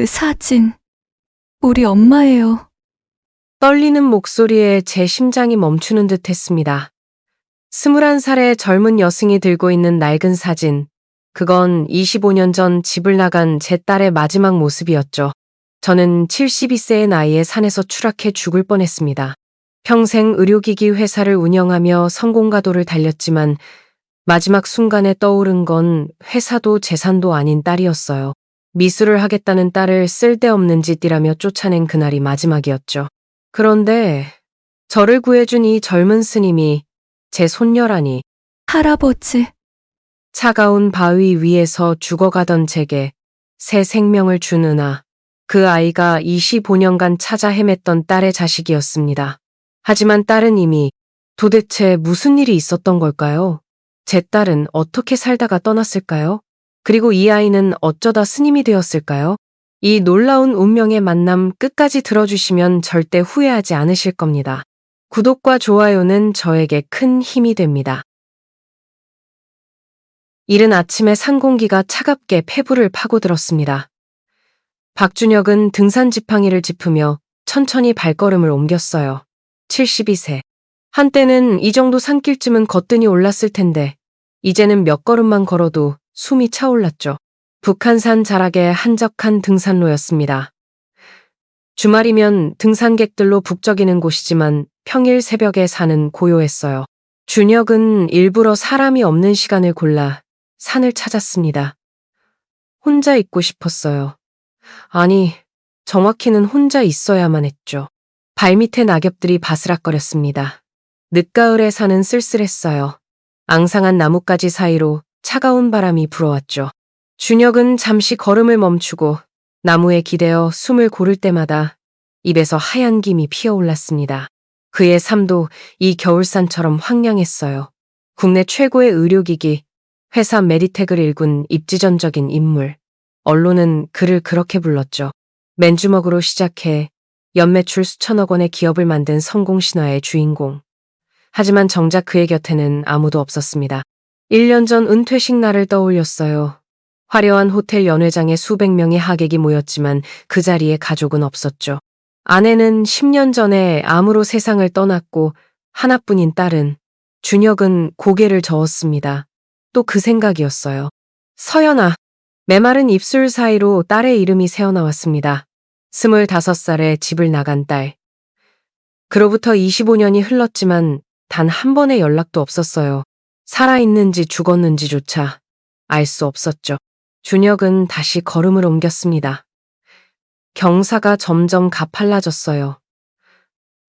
그 사진, 우리 엄마예요. 떨리는 목소리에 제 심장이 멈추는 듯 했습니다. 21살의 젊은 여승이 들고 있는 낡은 사진. 그건 25년 전 집을 나간 제 딸의 마지막 모습이었죠. 저는 72세의 나이에 산에서 추락해 죽을 뻔했습니다. 평생 의료기기 회사를 운영하며 성공가도를 달렸지만 마지막 순간에 떠오른 건 회사도 재산도 아닌 딸이었어요. 미술을 하겠다는 딸을 쓸데없는 짓이라며 쫓아낸 그날이 마지막이었죠. 그런데 저를 구해준 이 젊은 스님이 제 손녀라니. 할아버지, 차가운 바위 위에서 죽어가던 제게 새 생명을 준 은하. 그 아이가 25년간 찾아 헤맸던 딸의 자식이었습니다. 하지만 딸은 이미 도대체 무슨 일이 있었던 걸까요? 제 딸은 어떻게 살다가 떠났을까요? 그리고 이 아이는 어쩌다 스님이 되었을까요? 이 놀라운 운명의 만남 끝까지 들어주시면 절대 후회하지 않으실 겁니다. 구독과 좋아요는 저에게 큰 힘이 됩니다. 이른 아침에 산 공기가 차갑게 폐부를 파고들었습니다. 박준혁은 등산 지팡이를 짚으며 천천히 발걸음을 옮겼어요. 72세. 한때는 이 정도 산길쯤은 거뜬히 올랐을 텐데 이제는 몇 걸음만 걸어도 숨이 차올랐죠. 북한산 자락의 한적한 등산로였습니다. 주말이면 등산객들로 북적이는 곳이지만 평일 새벽에 산은 고요했어요. 준혁은 일부러 사람이 없는 시간을 골라 산을 찾았습니다. 혼자 있고 싶었어요. 아니, 정확히는 혼자 있어야만 했죠. 발밑에 낙엽들이 바스락거렸습니다. 늦가을의 산은 쓸쓸했어요. 앙상한 나뭇가지 사이로 차가운 바람이 불어왔죠. 준혁은 잠시 걸음을 멈추고 나무에 기대어 숨을 고를 때마다 입에서 하얀 김이 피어올랐습니다. 그의 삶도 이 겨울산처럼 황량했어요. 국내 최고의 의료기기, 회사 메디텍을 일군 입지전적인 인물. 언론은 그를 그렇게 불렀죠. 맨주먹으로 시작해 연매출 수천억 원의 기업을 만든 성공신화의 주인공. 하지만 정작 그의 곁에는 아무도 없었습니다. 1년 전 은퇴식 날을 떠올렸어요. 화려한 호텔 연회장에 수백 명의 하객이 모였지만 그 자리에 가족은 없었죠. 아내는 10년 전에 암으로 세상을 떠났고 하나뿐인 딸은, 준혁은 고개를 저었습니다. 또 그 생각이었어요. 서연아. 메마른 입술 사이로 딸의 이름이 새어나왔습니다. 25살에 집을 나간 딸. 그로부터 25년이 흘렀지만 단 한 번의 연락도 없었어요. 살아있는지 죽었는지조차 알 수 없었죠. 준혁은 다시 걸음을 옮겼습니다. 경사가 점점 가팔라졌어요.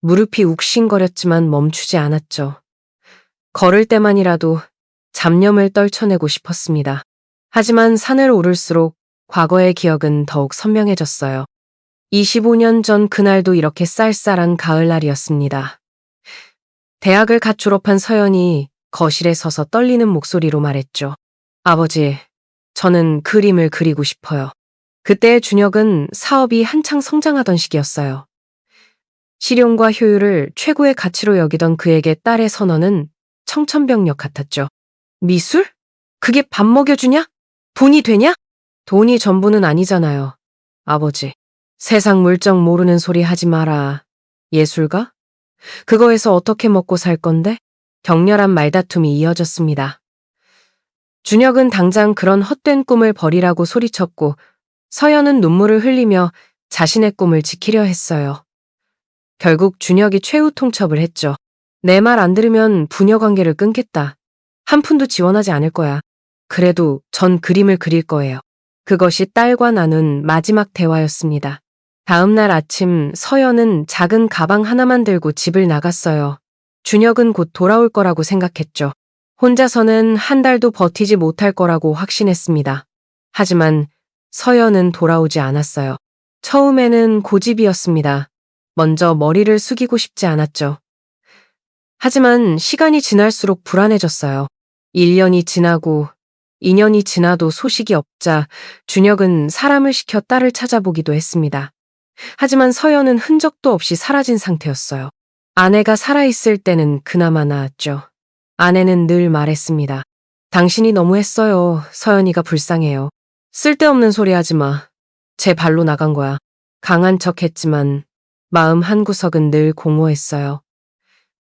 무릎이 욱신거렸지만 멈추지 않았죠. 걸을 때만이라도 잡념을 떨쳐내고 싶었습니다. 하지만 산을 오를수록 과거의 기억은 더욱 선명해졌어요. 25년 전 그날도 이렇게 쌀쌀한 가을날이었습니다. 대학을 갓 졸업한 서연이 거실에 서서 떨리는 목소리로 말했죠. 아버지, 저는 그림을 그리고 싶어요. 그때 준혁은 사업이 한창 성장하던 시기였어요. 실용과 효율을 최고의 가치로 여기던 그에게 딸의 선언은 청천벽력 같았죠. 미술? 그게 밥 먹여주냐? 돈이 되냐? 돈이 전부는 아니잖아요. 아버지, 세상 물정 모르는 소리 하지 마라. 예술가? 그거에서 어떻게 먹고 살 건데? 격렬한 말다툼이 이어졌습니다. 준혁은 당장 그런 헛된 꿈을 버리라고 소리쳤고 서연은 눈물을 흘리며 자신의 꿈을 지키려 했어요. 결국 준혁이 최후 통첩을 했죠. 내 말 안 들으면 부녀 관계를 끊겠다. 한 푼도 지원하지 않을 거야. 그래도 전 그림을 그릴 거예요. 그것이 딸과 나눈 마지막 대화였습니다. 다음 날 아침 서연은 작은 가방 하나만 들고 집을 나갔어요. 준혁은 곧 돌아올 거라고 생각했죠. 혼자서는 한 달도 버티지 못할 거라고 확신했습니다. 하지만 서연은 돌아오지 않았어요. 처음에는 고집이었습니다. 먼저 머리를 숙이고 싶지 않았죠. 하지만 시간이 지날수록 불안해졌어요. 1년이 지나고 2년이 지나도 소식이 없자 준혁은 사람을 시켜 딸을 찾아보기도 했습니다. 하지만 서연은 흔적도 없이 사라진 상태였어요. 아내가 살아있을 때는 그나마 나았죠. 아내는 늘 말했습니다. 당신이 너무했어요. 서연이가 불쌍해요. 쓸데없는 소리 하지 마. 제 발로 나간 거야. 강한 척 했지만 마음 한구석은 늘 공허했어요.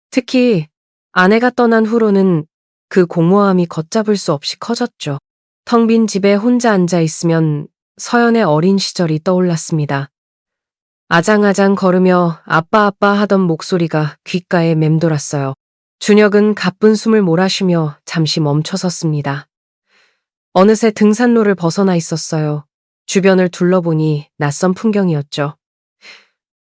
특히 아내가 떠난 후로는 그 공허함이 걷잡을 수 없이 커졌죠. 텅 빈 집에 혼자 앉아 있으면 서연의 어린 시절이 떠올랐습니다. 아장아장 걸으며 아빠 아빠 하던 목소리가 귓가에 맴돌았어요. 준혁은 가쁜 숨을 몰아쉬며 잠시 멈춰섰습니다. 어느새 등산로를 벗어나 있었어요. 주변을 둘러보니 낯선 풍경이었죠.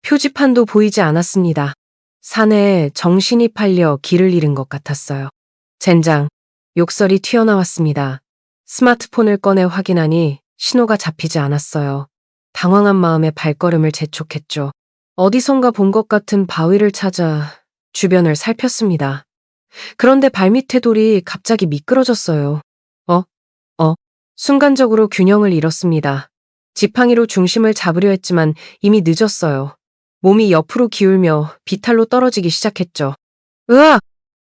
표지판도 보이지 않았습니다. 산에 정신이 팔려 길을 잃은 것 같았어요. 젠장, 욕설이 튀어나왔습니다. 스마트폰을 꺼내 확인하니 신호가 잡히지 않았어요. 당황한 마음에 발걸음을 재촉했죠. 어디선가 본 것 같은 바위를 찾아 주변을 살폈습니다. 그런데 발밑의 돌이 갑자기 미끄러졌어요. 순간적으로 균형을 잃었습니다. 지팡이로 중심을 잡으려 했지만 이미 늦었어요. 몸이 옆으로 기울며 비탈로 떨어지기 시작했죠. 으악!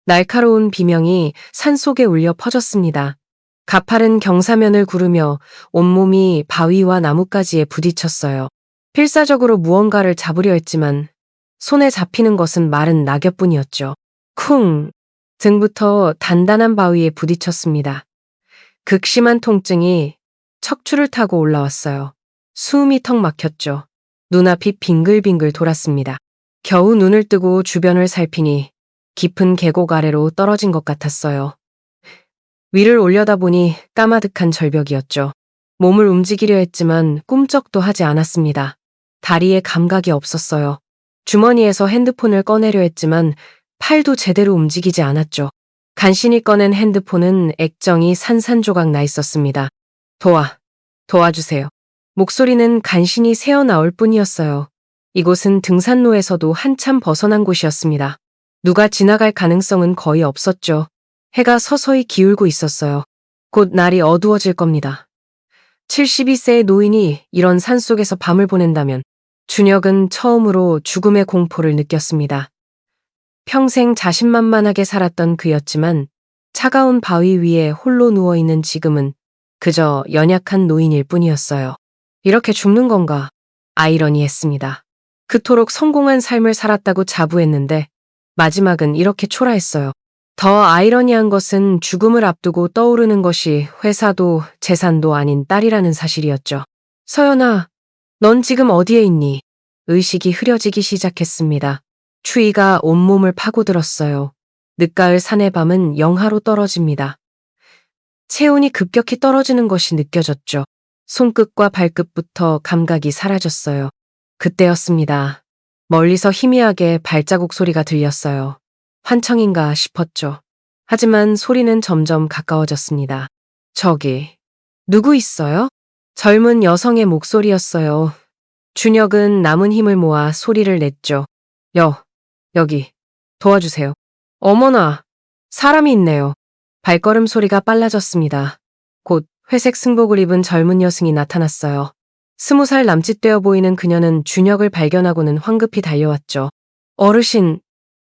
날카로운 비명이 산속에 울려 퍼졌습니다. 가파른 경사면을 구르며 온몸이 바위와 나뭇가지에 부딪혔어요. 필사적으로 무언가를 잡으려 했지만 손에 잡히는 것은 마른 낙엽뿐이었죠. 쿵! 등부터 단단한 바위에 부딪혔습니다. 극심한 통증이 척추를 타고 올라왔어요. 숨이 턱 막혔죠. 눈앞이 빙글빙글 돌았습니다. 겨우 눈을 뜨고 주변을 살피니 깊은 계곡 아래로 떨어진 것 같았어요. 위를 올려다보니 까마득한 절벽이었죠. 몸을 움직이려 했지만 꿈쩍도 하지 않았습니다. 다리에 감각이 없었어요. 주머니에서 핸드폰을 꺼내려 했지만 팔도 제대로 움직이지 않았죠. 간신히 꺼낸 핸드폰은 액정이 산산조각 나 있었습니다. 도와주세요. 목소리는 간신히 새어나올 뿐이었어요. 이곳은 등산로에서도 한참 벗어난 곳이었습니다. 누가 지나갈 가능성은 거의 없었죠. 해가 서서히 기울고 있었어요. 곧 날이 어두워질 겁니다. 72세의 노인이 이런 산속에서 밤을 보낸다면 준혁은 처음으로 죽음의 공포를 느꼈습니다. 평생 자신만만하게 살았던 그였지만 차가운 바위 위에 홀로 누워있는 지금은 그저 연약한 노인일 뿐이었어요. 이렇게 죽는 건가? 아이러니했습니다. 그토록 성공한 삶을 살았다고 자부했는데 마지막은 이렇게 초라했어요. 더 아이러니한 것은 죽음을 앞두고 떠오르는 것이 회사도 재산도 아닌 딸이라는 사실이었죠. 서연아, 넌 지금 어디에 있니? 의식이 흐려지기 시작했습니다. 추위가 온몸을 파고들었어요. 늦가을 산의 밤은 영하로 떨어집니다. 체온이 급격히 떨어지는 것이 느껴졌죠. 손끝과 발끝부터 감각이 사라졌어요. 그때였습니다. 멀리서 희미하게 발자국 소리가 들렸어요. 환청인가 싶었죠. 하지만 소리는 점점 가까워졌습니다. 저기, 누구 있어요? 젊은 여성의 목소리였어요. 준혁은 남은 힘을 모아 소리를 냈죠. 여기, 도와주세요. 어머나, 사람이 있네요. 발걸음 소리가 빨라졌습니다. 곧 회색 승복을 입은 젊은 여승이 나타났어요. 20살 남짓 되어 보이는 그녀는 준혁을 발견하고는 황급히 달려왔죠. 어르신,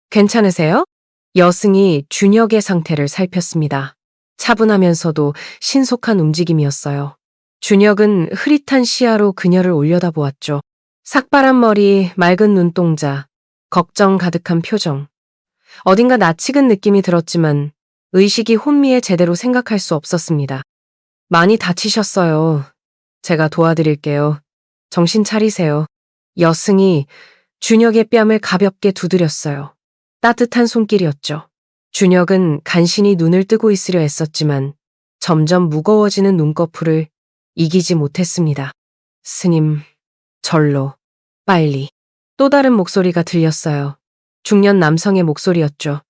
괜찮으세요? 여승이 준혁의 상태를 살폈습니다. 차분하면서도 신속한 움직임이었어요. 준혁은 흐릿한 시야로 그녀를 올려다보았죠. 삭발한 머리, 맑은 눈동자, 걱정 가득한 표정. 어딘가 낯익은 느낌이 들었지만 의식이 혼미해 제대로 생각할 수 없었습니다. 많이 다치셨어요. 제가 도와드릴게요. 정신 차리세요. 여승이 준혁의 뺨을 가볍게 두드렸어요. 따뜻한 손길이었죠. 준혁은 간신히 눈을 뜨고 있으려 애썼지만 점점 무거워지는 눈꺼풀을 이기지 못했습니다. 스님, 절로, 빨리. 또 다른 목소리가 들렸어요. 중년 남성의 목소리였죠.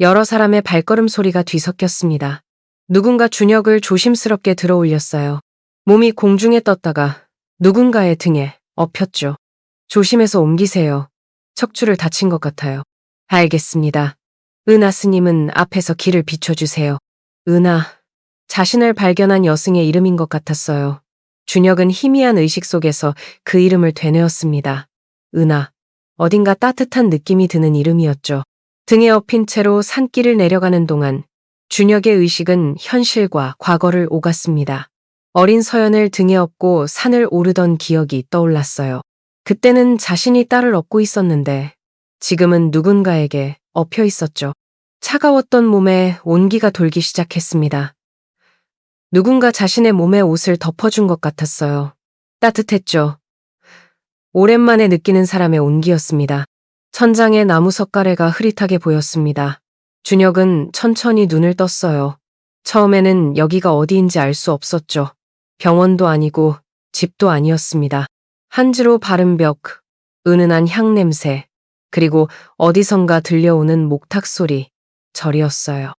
여러 사람의 발걸음 소리가 뒤섞였습니다. 누군가 준혁을 조심스럽게 들어 올렸어요. 몸이 공중에 떴다가 누군가의 등에 엎였죠. 조심해서 옮기세요. 척추를 다친 것 같아요. 알겠습니다. 은하 스님은 앞에서 길을 비춰주세요. 은하. 자신을 발견한 여승의 이름인 것 같았어요. 준혁은 희미한 의식 속에서 그 이름을 되뇌었습니다. 은하. 어딘가 따뜻한 느낌이 드는 이름이었죠. 등에 엎인 채로 산길을 내려가는 동안 준혁의 의식은 현실과 과거를 오갔습니다. 어린 서연을 등에 업고 산을 오르던 기억이 떠올랐어요. 그때는 자신이 딸을 업고 있었는데 지금은 누군가에게 엎여 있었죠. 차가웠던 몸에 온기가 돌기 시작했습니다. 누군가 자신의 몸에 옷을 덮어준 것 같았어요. 따뜻했죠. 오랜만에 느끼는 사람의 온기였습니다. 천장에 나무 석가래가 흐릿하게 보였습니다. 준혁은 천천히 눈을 떴어요. 처음에는 여기가 어디인지 알 수 없었죠. 병원도 아니고 집도 아니었습니다. 한지로 바른 벽, 은은한 향 냄새, 그리고 어디선가 들려오는 목탁 소리, 절이었어요.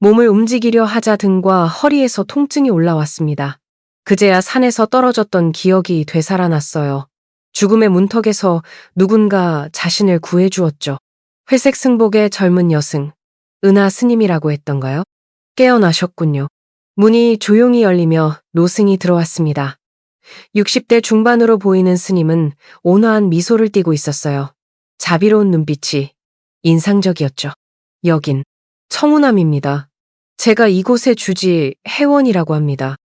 몸을 움직이려 하자 등과 허리에서 통증이 올라왔습니다. 그제야 산에서 떨어졌던 기억이 되살아났어요. 죽음의 문턱에서 누군가 자신을 구해주었죠. 회색 승복의 젊은 여승, 은하 스님이라고 했던가요? 깨어나셨군요. 문이 조용히 열리며 노승이 들어왔습니다. 60대 중반으로 보이는 스님은 온화한 미소를 띠고 있었어요. 자비로운 눈빛이 인상적이었죠. 여긴 청운암입니다. 제가 이곳의 주지 혜원이라고 합니다.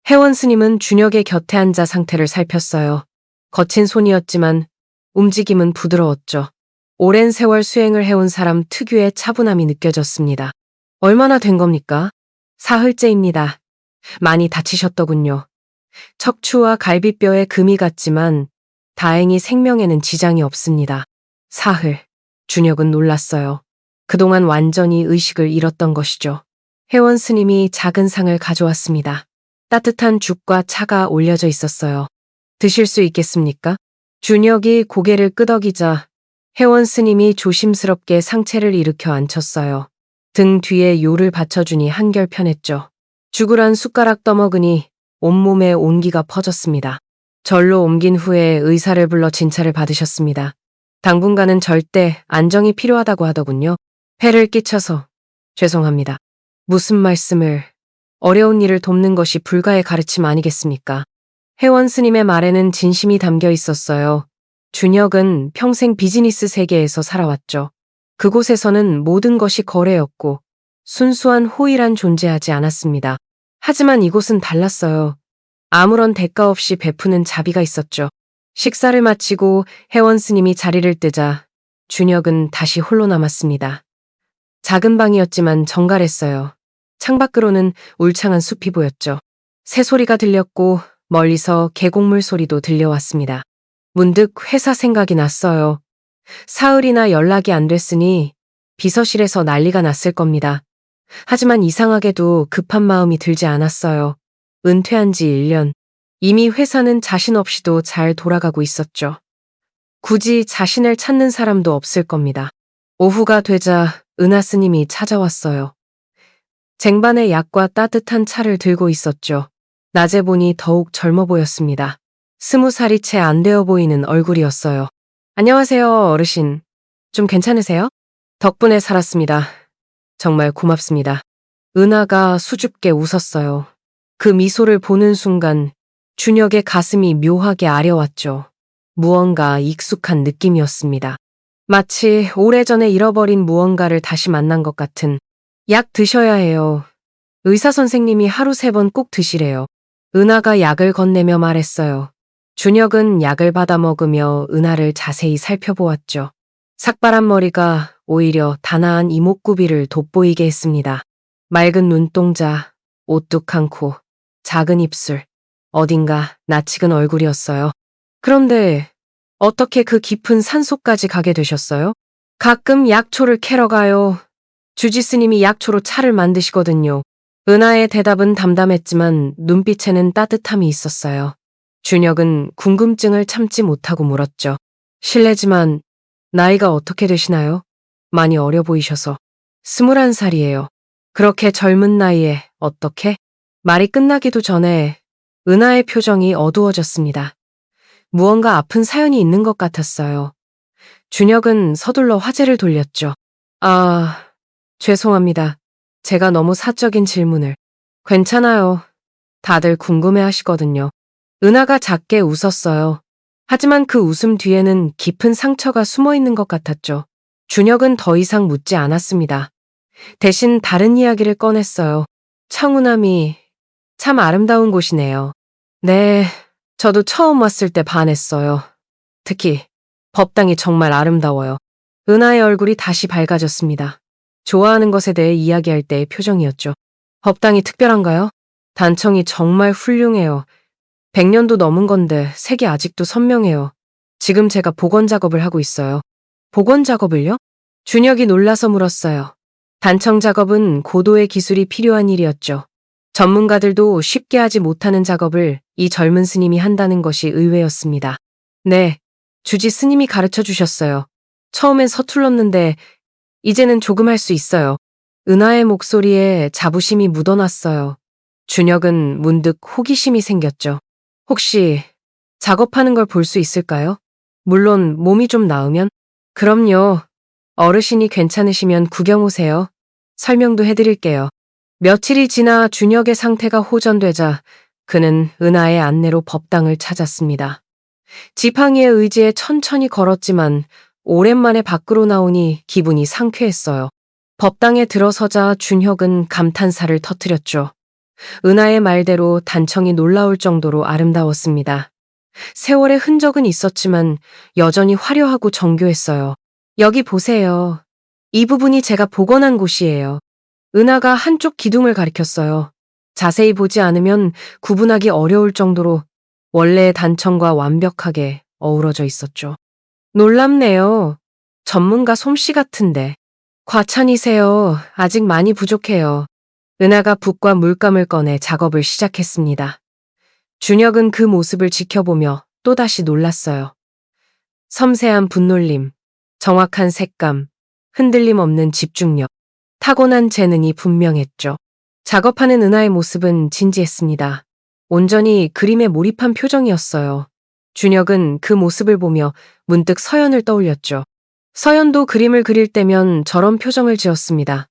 혜원 스님은 준혁의 곁에 앉아 상태를 살폈어요. 거친 손이었지만 움직임은 부드러웠죠. 오랜 세월 수행을 해온 사람 특유의 차분함이 느껴졌습니다. 얼마나 된 겁니까? 사흘째입니다. 많이 다치셨더군요. 척추와 갈비뼈에 금이 갔지만 다행히 생명에는 지장이 없습니다. 사흘. 준혁은 놀랐어요. 그동안 완전히 의식을 잃었던 것이죠. 혜원 스님이 작은 상을 가져왔습니다. 따뜻한 죽과 차가 올려져 있었어요. 드실 수 있겠습니까? 준혁이 고개를 끄덕이자 혜원 스님이 조심스럽게 상체를 일으켜 앉혔어요. 등 뒤에 요를 받쳐주니 한결 편했죠. 죽을 한 숟가락 떠먹으니 온몸에 온기가 퍼졌습니다. 절로 옮긴 후에 의사를 불러 진찰을 받으셨습니다. 당분간은 절대 안정이 필요하다고 하더군요. 폐를 끼쳐서 죄송합니다. 무슨 말씀을, 어려운 일을 돕는 것이 불가의 가르침 아니겠습니까? 혜원 스님의 말에는 진심이 담겨 있었어요. 준혁은 평생 비즈니스 세계에서 살아왔죠. 그곳에서는 모든 것이 거래였고 순수한 호의란 존재하지 않았습니다. 하지만 이곳은 달랐어요. 아무런 대가 없이 베푸는 자비가 있었죠. 식사를 마치고 혜원 스님이 자리를 뜨자 준혁은 다시 홀로 남았습니다. 작은 방이었지만 정갈했어요. 창밖으로는 울창한 숲이 보였죠. 새소리가 들렸고 멀리서 계곡물 소리도 들려왔습니다. 문득 회사 생각이 났어요. 사흘이나 연락이 안 됐으니 비서실에서 난리가 났을 겁니다. 하지만 이상하게도 급한 마음이 들지 않았어요. 은퇴한 지 1년. 이미 회사는 자신 없이도 잘 돌아가고 있었죠. 굳이 자신을 찾는 사람도 없을 겁니다. 오후가 되자 은하 스님이 찾아왔어요. 쟁반에 약과 따뜻한 차를 들고 있었죠. 낮에 보니 더욱 젊어 보였습니다. 20살이 채 안 되어 보이는 얼굴이었어요. 안녕하세요, 어르신. 좀 괜찮으세요? 덕분에 살았습니다. 정말 고맙습니다. 은하가 수줍게 웃었어요. 그 미소를 보는 순간 준혁의 가슴이 묘하게 아려왔죠. 무언가 익숙한 느낌이었습니다. 마치 오래전에 잃어버린 무언가를 다시 만난 것 같은. 약 드셔야 해요. 의사 선생님이 하루 3번 꼭 드시래요. 은하가 약을 건네며 말했어요. 준혁은 약을 받아 먹으며 은하를 자세히 살펴보았죠. 삭발한 머리가 오히려 단아한 이목구비를 돋보이게 했습니다. 맑은 눈동자, 오뚝한 코, 작은 입술, 어딘가 낯익은 얼굴이었어요. 그런데 어떻게 그 깊은 산속까지 가게 되셨어요? 가끔 약초를 캐러 가요. 주지 스님이 약초로 차를 만드시거든요. 은하의 대답은 담담했지만 눈빛에는 따뜻함이 있었어요. 준혁은 궁금증을 참지 못하고 물었죠. 실례지만 나이가 어떻게 되시나요? 많이 어려 보이셔서. 21살이에요. 그렇게 젊은 나이에 어떻게? 말이 끝나기도 전에 은하의 표정이 어두워졌습니다. 무언가 아픈 사연이 있는 것 같았어요. 준혁은 서둘러 화제를 돌렸죠. 죄송합니다. 제가 너무 사적인 질문을. 괜찮아요. 다들 궁금해하시거든요. 은하가 작게 웃었어요. 하지만 그 웃음 뒤에는 깊은 상처가 숨어 있는 것 같았죠. 준혁은 더 이상 묻지 않았습니다. 대신 다른 이야기를 꺼냈어요. 청운함이 참 아름다운 곳이네요. 네, 저도 처음 왔을 때 반했어요. 특히 법당이 정말 아름다워요. 은하의 얼굴이 다시 밝아졌습니다. 좋아하는 것에 대해 이야기할 때의 표정이었죠. 법당이 특별한가요? 단청이 정말 훌륭해요. 100년도 넘은 건데 색이 아직도 선명해요. 지금 제가 복원 작업을 하고 있어요. 복원 작업을요? 준혁이 놀라서 물었어요. 단청 작업은 고도의 기술이 필요한 일이었죠. 전문가들도 쉽게 하지 못하는 작업을 이 젊은 스님이 한다는 것이 의외였습니다. 네, 주지 스님이 가르쳐 주셨어요. 처음엔 서툴렀는데 이제는 조금 할 수 있어요. 은하의 목소리에 자부심이 묻어났어요. 준혁은 문득 호기심이 생겼죠. 혹시 작업하는 걸 볼 수 있을까요? 물론 몸이 좀 나으면? 그럼요. 어르신이 괜찮으시면 구경 오세요. 설명도 해드릴게요. 며칠이 지나 준혁의 상태가 호전되자 그는 은하의 안내로 법당을 찾았습니다. 지팡이의 의지에 천천히 걸었지만 오랜만에 밖으로 나오니 기분이 상쾌했어요. 법당에 들어서자 준혁은 감탄사를 터뜨렸죠. 은하의 말대로 단청이 놀라울 정도로 아름다웠습니다. 세월의 흔적은 있었지만 여전히 화려하고 정교했어요. 여기 보세요. 이 부분이 제가 복원한 곳이에요. 은하가 한쪽 기둥을 가리켰어요. 자세히 보지 않으면 구분하기 어려울 정도로 원래의 단청과 완벽하게 어우러져 있었죠. 놀랍네요. 전문가 솜씨 같은데. 과찬이세요. 아직 많이 부족해요. 은하가 붓과 물감을 꺼내 작업을 시작했습니다. 준혁은 그 모습을 지켜보며 또다시 놀랐어요. 섬세한 분놀림, 정확한 색감, 흔들림 없는 집중력, 타고난 재능이 분명했죠. 작업하는 은하의 모습은 진지했습니다. 온전히 그림에 몰입한 표정이었어요. 준혁은 그 모습을 보며 문득 서연을 떠올렸죠. 서연도 그림을 그릴 때면 저런 표정을 지었습니다.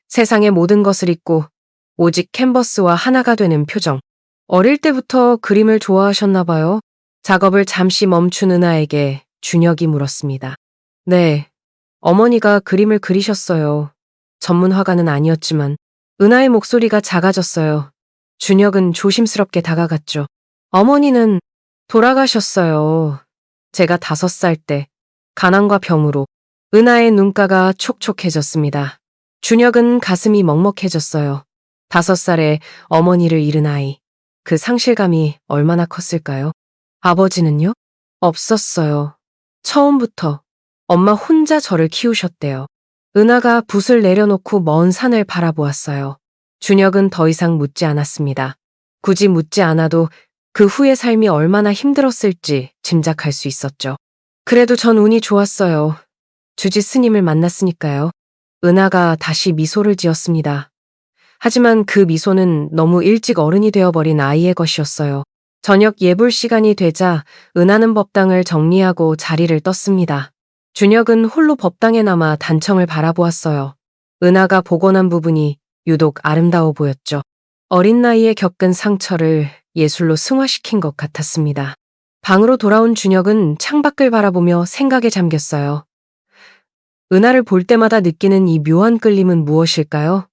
세상의 모든 것을 잊고 오직 캔버스와 하나가 되는 표정. 어릴 때부터 그림을 좋아하셨나 봐요. 작업을 잠시 멈춘 은하에게 준혁이 물었습니다. 네, 어머니가 그림을 그리셨어요. 전문 화가는 아니었지만 은하의 목소리가 작아졌어요. 준혁은 조심스럽게 다가갔죠. 어머니는 돌아가셨어요. 제가 5살 때 가난과 병으로. 은하의 눈가가 촉촉해졌습니다. 준혁은 가슴이 먹먹해졌어요. 5살에 어머니를 잃은 아이. 그 상실감이 얼마나 컸을까요? 아버지는요? 없었어요. 처음부터 엄마 혼자 저를 키우셨대요. 은하가 붓을 내려놓고 먼 산을 바라보았어요. 준혁은 더 이상 묻지 않았습니다. 굳이 묻지 않아도 그 후의 삶이 얼마나 힘들었을지 짐작할 수 있었죠. 그래도 전 운이 좋았어요. 주지 스님을 만났으니까요. 은하가 다시 미소를 지었습니다. 하지만 그 미소는 너무 일찍 어른이 되어버린 아이의 것이었어요. 저녁 예불 시간이 되자 은하는 법당을 정리하고 자리를 떴습니다. 준혁은 홀로 법당에 남아 단청을 바라보았어요. 은하가 복원한 부분이 유독 아름다워 보였죠. 어린 나이에 겪은 상처를 예술로 승화시킨 것 같았습니다. 방으로 돌아온 준혁은 창밖을 바라보며 생각에 잠겼어요. 은하를 볼 때마다 느끼는 이 묘한 끌림은 무엇일까요?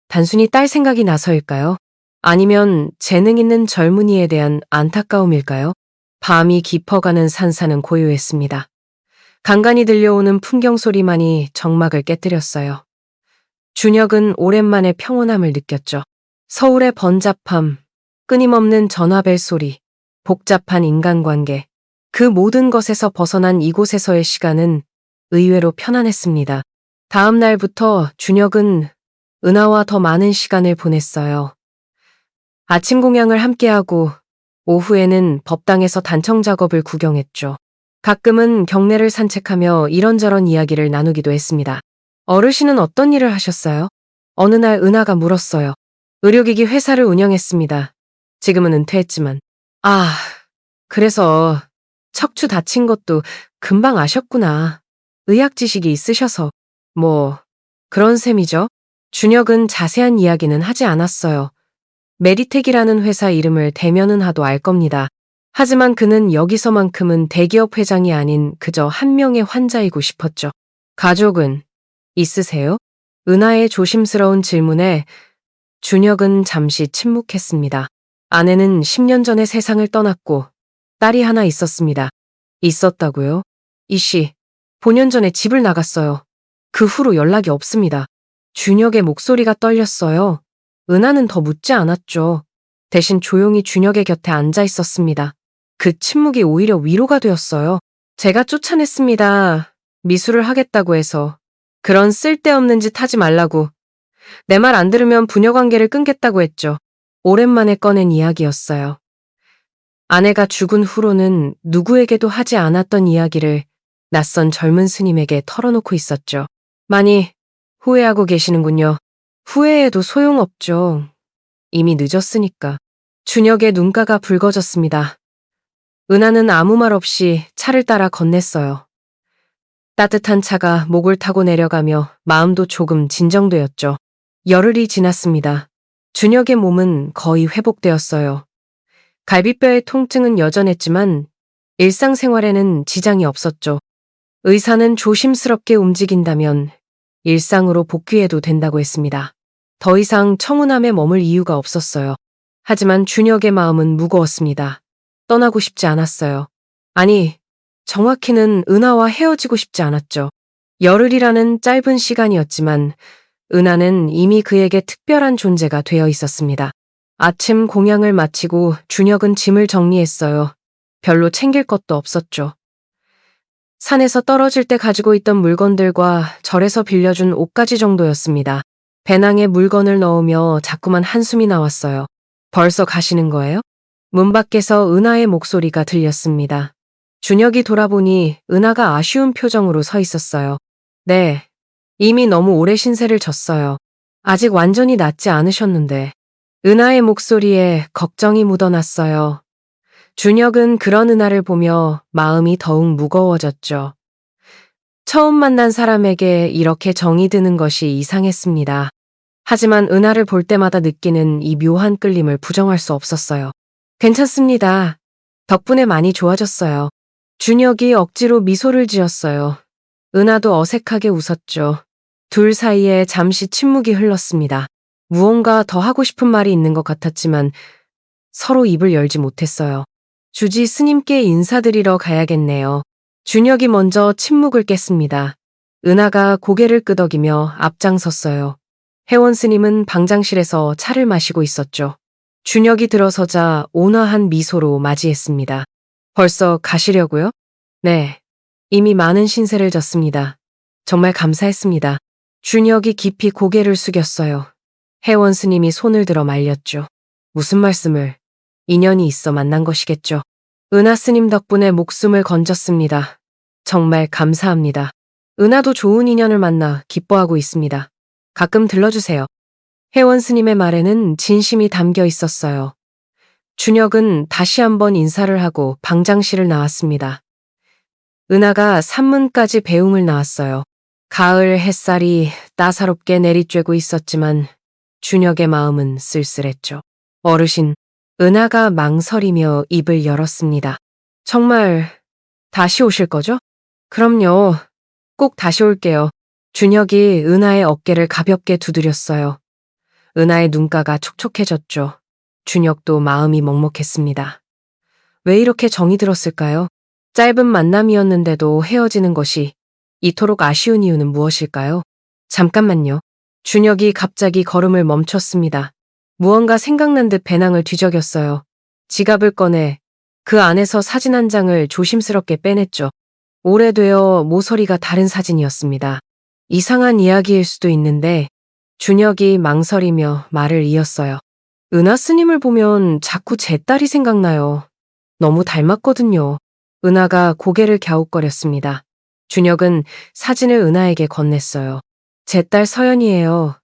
단순히 딸 생각이 나서일까요? 아니면 재능 있는 젊은이에 대한 안타까움일까요? 밤이 깊어가는 산사는 고요했습니다. 간간히 들려오는 풍경 소리만이 정막을 깨뜨렸어요. 준혁은 오랜만에 평온함을 느꼈죠. 서울의 번잡함, 끊임없는 전화벨 소리, 복잡한 인간관계, 그 모든 것에서 벗어난 이곳에서의 시간은 의외로 편안했습니다. 다음 날부터 준혁은 은하와 더 많은 시간을 보냈어요. 아침 공양을 함께하고 오후에는 법당에서 단청 작업을 구경했죠. 가끔은 경내를 산책하며 이런저런 이야기를 나누기도 했습니다. 어르신은 어떤 일을 하셨어요? 어느 날 은하가 물었어요. 의료기기 회사를 운영했습니다. 지금은 은퇴했지만. 아, 그래서 척추 다친 것도 금방 아셨구나. 의학 지식이 있으셔서. 뭐, 그런 셈이죠. 준혁은 자세한 이야기는 하지 않았어요. 메디텍이라는 회사 이름을 대면은 하도 알 겁니다. 하지만 그는 여기서만큼은 대기업 회장이 아닌 그저 한 명의 환자이고 싶었죠. 가족은 있으세요? 은하의 조심스러운 질문에 준혁은 잠시 침묵했습니다. 아내는 10년 전에 세상을 떠났고 딸이 하나 있었습니다. 있었다고요? 이 씨, 5년 전에 집을 나갔어요. 그 후로 연락이 없습니다. 준혁의 목소리가 떨렸어요. 은하는 더 묻지 않았죠. 대신 조용히 준혁의 곁에 앉아 있었습니다. 그 침묵이 오히려 위로가 되었어요. 제가 쫓아냈습니다. 미술을 하겠다고 해서. 그런 쓸데없는 짓 하지 말라고. 내 말 안 들으면 부녀 관계를 끊겠다고 했죠. 오랜만에 꺼낸 이야기였어요. 아내가 죽은 후로는 누구에게도 하지 않았던 이야기를 낯선 젊은 스님에게 털어놓고 있었죠. 많이 후회하고 계시는군요. 후회해도 소용없죠. 이미 늦었으니까. 준혁의 눈가가 붉어졌습니다. 은하는 아무 말 없이 차를 따라 건넸어요. 따뜻한 차가 목을 타고 내려가며 마음도 조금 진정되었죠. 열흘이 지났습니다. 준혁의 몸은 거의 회복되었어요. 갈비뼈의 통증은 여전했지만 일상생활에는 지장이 없었죠. 의사는 조심스럽게 움직인다면 일상으로 복귀해도 된다고 했습니다. 더 이상 청운함에 머물 이유가 없었어요. 하지만 준혁의 마음은 무거웠습니다. 떠나고 싶지 않았어요. 아니, 정확히는 은하와 헤어지고 싶지 않았죠. 열흘이라는 짧은 시간이었지만 은하는 이미 그에게 특별한 존재가 되어 있었습니다. 아침 공양을 마치고 준혁은 짐을 정리했어요. 별로 챙길 것도 없었죠. 산에서 떨어질 때 가지고 있던 물건들과 절에서 빌려준 옷가지 정도였습니다. 배낭에 물건을 넣으며 자꾸만 한숨이 나왔어요. 벌써 가시는 거예요? 문 밖에서 은하의 목소리가 들렸습니다. 준혁이 돌아보니 은하가 아쉬운 표정으로 서 있었어요. 네, 이미 너무 오래 신세를 졌어요. 아직 완전히 낫지 않으셨는데. 은하의 목소리에 걱정이 묻어났어요. 준혁은 그런 은하를 보며 마음이 더욱 무거워졌죠. 처음 만난 사람에게 이렇게 정이 드는 것이 이상했습니다. 하지만 은하를 볼 때마다 느끼는 이 묘한 끌림을 부정할 수 없었어요. 괜찮습니다. 덕분에 많이 좋아졌어요. 준혁이 억지로 미소를 지었어요. 은하도 어색하게 웃었죠. 둘 사이에 잠시 침묵이 흘렀습니다. 무언가 더 하고 싶은 말이 있는 것 같았지만 서로 입을 열지 못했어요. 주지 스님께 인사드리러 가야겠네요. 준혁이 먼저 침묵을 깼습니다. 은하가 고개를 끄덕이며 앞장섰어요. 혜원 스님은 방장실에서 차를 마시고 있었죠. 준혁이 들어서자 온화한 미소로 맞이했습니다. 벌써 가시려고요? 네. 이미 많은 신세를 졌습니다. 정말 감사했습니다. 준혁이 깊이 고개를 숙였어요. 혜원 스님이 손을 들어 말렸죠. 무슨 말씀을? 인연이 있어 만난 것이겠죠. 은하 스님 덕분에 목숨을 건졌습니다. 정말 감사합니다. 은하도 좋은 인연을 만나 기뻐하고 있습니다. 가끔 들러주세요. 혜원 스님의 말에는 진심이 담겨 있었어요. 준혁은 다시 한번 인사를 하고 방장실을 나왔습니다. 은하가 산문까지 배웅을 나왔어요. 가을 햇살이 따사롭게 내리쬐고 있었지만 준혁의 마음은 쓸쓸했죠. 어르신, 은하가 망설이며 입을 열었습니다. 정말 다시 오실 거죠? 그럼요. 꼭 다시 올게요. 준혁이 은하의 어깨를 가볍게 두드렸어요. 은하의 눈가가 촉촉해졌죠. 준혁도 마음이 먹먹했습니다. 왜 이렇게 정이 들었을까요? 짧은 만남이었는데도 헤어지는 것이 이토록 아쉬운 이유는 무엇일까요? 잠깐만요. 준혁이 갑자기 걸음을 멈췄습니다. 무언가 생각난 듯 배낭을 뒤적였어요. 지갑을 꺼내 그 안에서 사진 한 장을 조심스럽게 빼냈죠. 오래되어 모서리가 다른 사진이었습니다. 이상한 이야기일 수도 있는데 준혁이 망설이며 말을 이었어요. 은하 스님을 보면 자꾸 제 딸이 생각나요. 너무 닮았거든요. 은하가 고개를 갸웃거렸습니다. 준혁은 사진을 은하에게 건넸어요. 제 딸 서연이에요.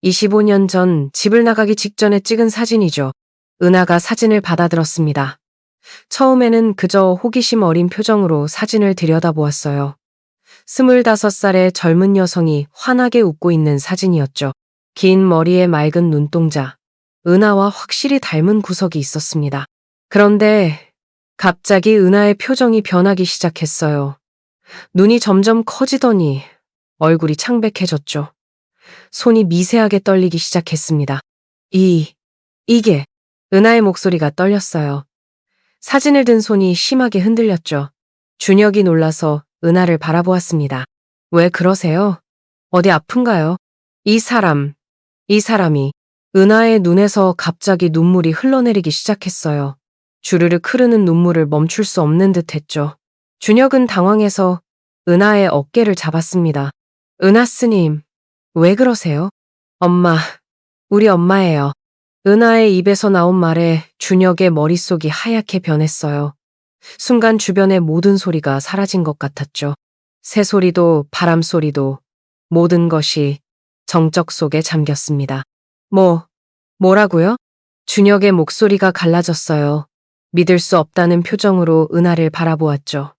25년 전 집을 나가기 직전에 찍은 사진이죠. 은하가 사진을 받아들었습니다. 처음에는 그저 호기심 어린 표정으로 사진을 들여다보았어요. 25살의 젊은 여성이 환하게 웃고 있는 사진이었죠. 긴 머리에 맑은 눈동자, 은하와 확실히 닮은 구석이 있었습니다. 그런데 갑자기 은하의 표정이 변하기 시작했어요. 눈이 점점 커지더니 얼굴이 창백해졌죠. 손이 미세하게 떨리기 시작했습니다. 이게 은하의 목소리가 떨렸어요. 사진을 든 손이 심하게 흔들렸죠. 준혁이 놀라서 은하를 바라보았습니다. 왜 그러세요? 어디 아픈가요? 이 사람이 은하의 눈에서 갑자기 눈물이 흘러내리기 시작했어요. 주르륵 흐르는 눈물을 멈출 수 없는 듯 했죠. 준혁은 당황해서 은하의 어깨를 잡았습니다. 은하 스님, 왜 그러세요? 엄마, 우리 엄마예요. 은하의 입에서 나온 말에 준혁의 머릿속이 하얗게 변했어요. 순간 주변의 모든 소리가 사라진 것 같았죠. 새소리도 바람 소리도 모든 것이 정적 속에 잠겼습니다. 뭐라고요? 준혁의 목소리가 갈라졌어요. 믿을 수 없다는 표정으로 은하를 바라보았죠.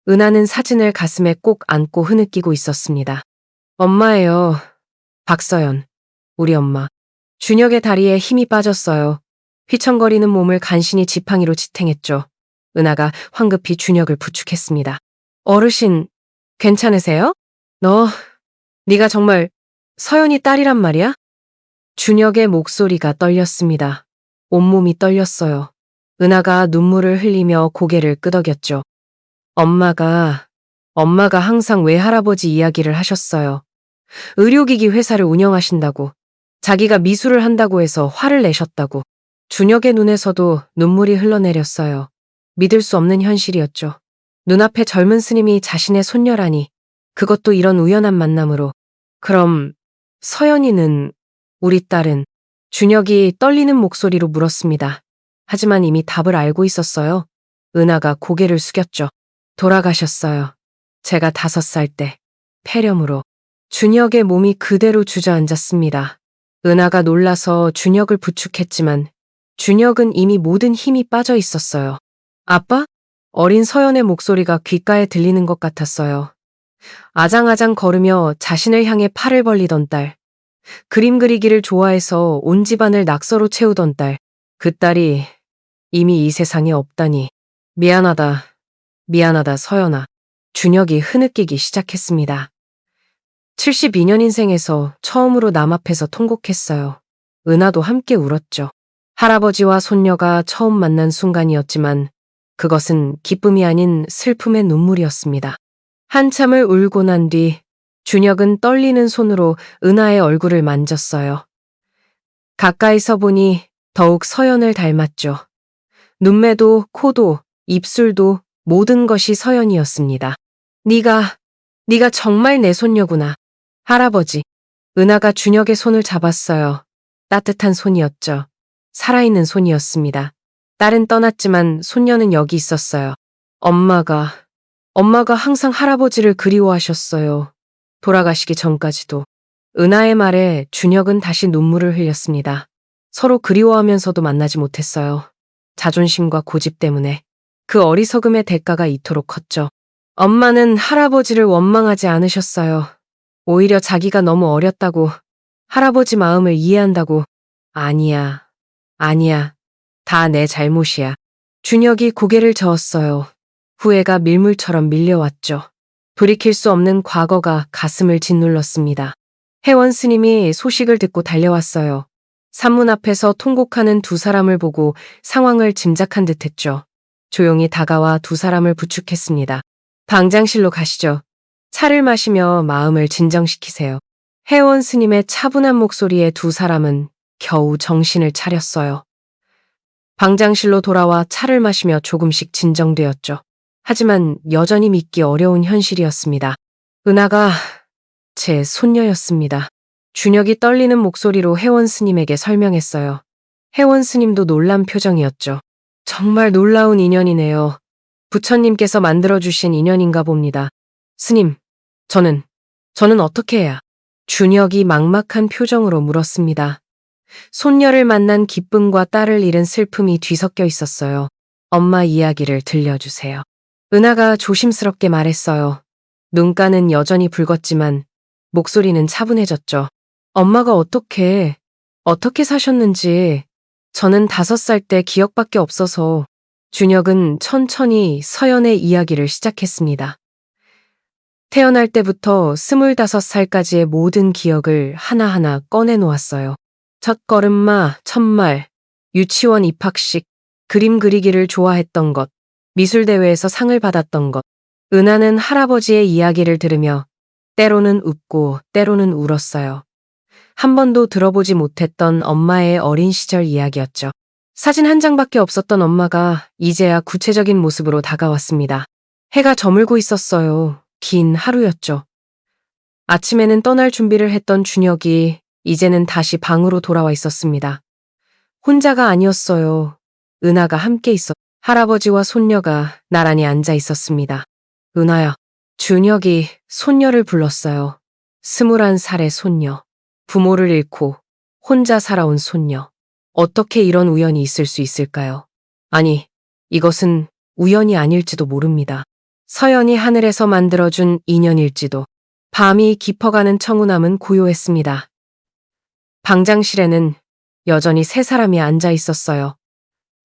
은하는 사진을 가슴에 꼭 안고 흐느끼고 있었습니다. 엄마예요. 박서연, 우리 엄마. 준혁의 다리에 힘이 빠졌어요. 휘청거리는 몸을 간신히 지팡이로 지탱했죠. 은하가 황급히 준혁을 부축했습니다. 어르신, 괜찮으세요? 네가 정말 서연이 딸이란 말이야? 준혁의 목소리가 떨렸습니다. 온몸이 떨렸어요. 은하가 눈물을 흘리며 고개를 끄덕였죠. 엄마가 항상 외할아버지 이야기를 하셨어요. 의료기기 회사를 운영하신다고, 자기가 미술을 한다고 해서 화를 내셨다고. 준혁의 눈에서도 눈물이 흘러내렸어요. 믿을 수 없는 현실이었죠. 눈앞에 젊은 스님이 자신의 손녀라니, 그것도 이런 우연한 만남으로. 그럼 서연이는, 우리 딸은? 준혁이 떨리는 목소리로 물었습니다. 하지만 이미 답을 알고 있었어요. 은하가 고개를 숙였죠. 돌아가셨어요. 제가 5살 때, 폐렴으로. 준혁의 몸이 그대로 주저앉았습니다. 은하가 놀라서 준혁을 부축했지만 준혁은 이미 모든 힘이 빠져 있었어요. 아빠? 어린 서연의 목소리가 귓가에 들리는 것 같았어요. 아장아장 걸으며 자신을 향해 팔을 벌리던 딸. 그림 그리기를 좋아해서 온 집안을 낙서로 채우던 딸. 그 딸이 이미 이 세상에 없다니. 미안하다 서연아. 준혁이 흐느끼기 시작했습니다. 72년 인생에서 처음으로 남 앞에서 통곡했어요. 은하도 함께 울었죠. 할아버지와 손녀가 처음 만난 순간이었지만 그것은 기쁨이 아닌 슬픔의 눈물이었습니다. 한참을 울고 난 뒤 준혁은 떨리는 손으로 은하의 얼굴을 만졌어요. 가까이서 보니 더욱 서연을 닮았죠. 눈매도 코도 입술도 모든 것이 서연이었습니다. 네가 정말 내 손녀구나. 할아버지. 은하가 준혁의 손을 잡았어요. 따뜻한 손이었죠. 살아있는 손이었습니다. 딸은 떠났지만 손녀는 여기 있었어요. 엄마가 항상 할아버지를 그리워하셨어요. 돌아가시기 전까지도. 은하의 말에 준혁은 다시 눈물을 흘렸습니다. 서로 그리워하면서도 만나지 못했어요. 자존심과 고집 때문에. 그 어리석음의 대가가 이토록 컸죠. 엄마는 할아버지를 원망하지 않으셨어요. 오히려 자기가 너무 어렸다고, 할아버지 마음을 이해한다고. 아니야. 다 내 잘못이야. 준혁이 고개를 저었어요. 후회가 밀물처럼 밀려왔죠. 돌이킬 수 없는 과거가 가슴을 짓눌렀습니다. 혜원 스님이 소식을 듣고 달려왔어요. 산문 앞에서 통곡하는 두 사람을 보고 상황을 짐작한 듯했죠. 조용히 다가와 두 사람을 부축했습니다. 방장실로 가시죠. 차를 마시며 마음을 진정시키세요. 혜원 스님의 차분한 목소리에 두 사람은 겨우 정신을 차렸어요. 방장실로 돌아와 차를 마시며 조금씩 진정되었죠. 하지만 여전히 믿기 어려운 현실이었습니다. 은하가 제 손녀였습니다. 준혁이 떨리는 목소리로 혜원 스님에게 설명했어요. 혜원 스님도 놀란 표정이었죠. 정말 놀라운 인연이네요. 부처님께서 만들어주신 인연인가 봅니다. 스님, 저는 어떻게 해야? 준혁이 막막한 표정으로 물었습니다. 손녀를 만난 기쁨과 딸을 잃은 슬픔이 뒤섞여 있었어요. 엄마 이야기를 들려주세요. 은하가 조심스럽게 말했어요. 눈가는 여전히 붉었지만 목소리는 차분해졌죠. 엄마가 어떻게 사셨는지 저는 5살 때 기억밖에 없어서. 준혁은 천천히 서연의 이야기를 시작했습니다. 태어날 때부터 25살까지의 모든 기억을 하나하나 꺼내놓았어요. 첫 걸음마, 첫말, 유치원 입학식, 그림 그리기를 좋아했던 것, 미술대회에서 상을 받았던 것. 은하는 할아버지의 이야기를 들으며 때로는 웃고 때로는 울었어요. 한 번도 들어보지 못했던 엄마의 어린 시절 이야기였죠. 사진 한 장밖에 없었던 엄마가 이제야 구체적인 모습으로 다가왔습니다. 해가 저물고 있었어요. 긴 하루였죠. 아침에는 떠날 준비를 했던 준혁이 이제는 다시 방으로 돌아와 있었습니다. 혼자가 아니었어요. 은하가 함께 있었. 할아버지와 손녀가 나란히 앉아 있었습니다. 은하야. 준혁이 손녀를 불렀어요. 21살의 손녀. 부모를 잃고 혼자 살아온 손녀. 어떻게 이런 우연이 있을 수 있을까요? 아니, 이것은 우연이 아닐지도 모릅니다. 서연이 하늘에서 만들어준 인연일지도. 밤이 깊어가는 청운함은 고요했습니다. 방장실에는 여전히 세 사람이 앉아 있었어요.